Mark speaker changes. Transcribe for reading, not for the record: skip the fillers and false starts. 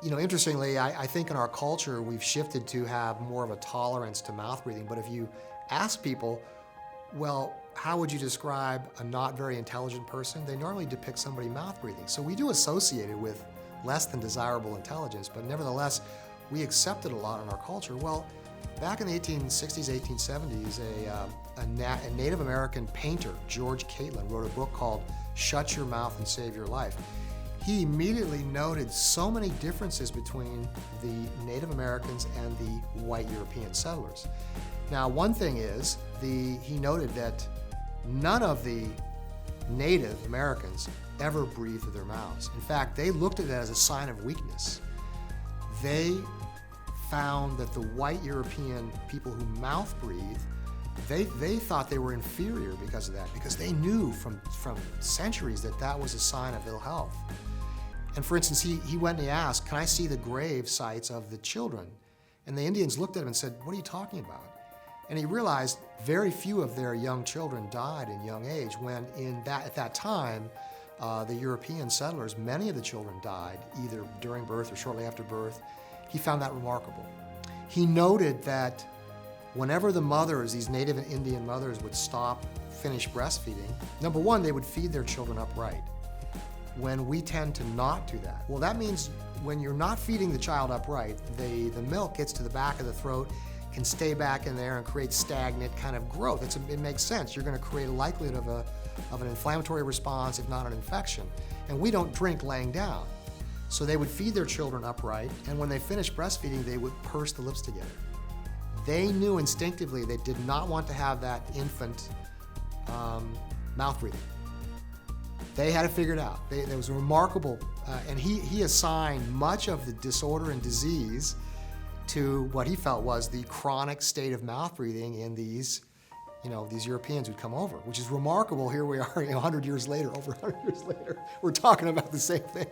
Speaker 1: Interestingly, I think in our culture we've shifted to have more of a tolerance to mouth breathing, but if you ask people, well, how would you describe a not very intelligent person? They normally depict somebody mouth breathing. So we do associate it with less than desirable intelligence, but nevertheless, we accept it a lot in our culture. Well, back in the 1860s, 1870s, a Native American painter, George Catlin, wrote a book called Shut Your Mouth and Save Your Life. He immediately noted so many differences between the Native Americans and the white European settlers. Now, one thing is, he noted that none of the Native Americans ever breathed with their mouths. In fact, they looked at it as a sign of weakness. They found that the white European people who mouth breathe, they thought they were inferior because of that, because they knew from centuries that that was a sign of ill health. And for instance, he went and he asked, can I see the grave sites of the children? And the Indians looked at him and said, what are you talking about? And he realized very few of their young children died in young age, when at that time, the European settlers, many of the children died either during birth or shortly after birth. He found that remarkable. He noted that whenever the mothers, these Native and Indian mothers, would finish breastfeeding, number one, they would feed their children upright. When we tend to not do that, well, that means when you're not feeding the child upright, the milk gets to the back of the throat, can stay back in there and create stagnant kind of growth. It makes sense. You're going to create a likelihood of an inflammatory response, if not an infection. And we don't drink laying down. So they would feed their children upright, and when they finished breastfeeding, they would purse the lips together. They knew instinctively they did not want to have that infant mouth breathing. They had it figured out. It was remarkable, and he assigned much of the disorder and disease to what he felt was the chronic state of mouth breathing in these Europeans who'd come over, which is remarkable. Here we are, 100 years later, over 100 years later, we're talking about the same thing.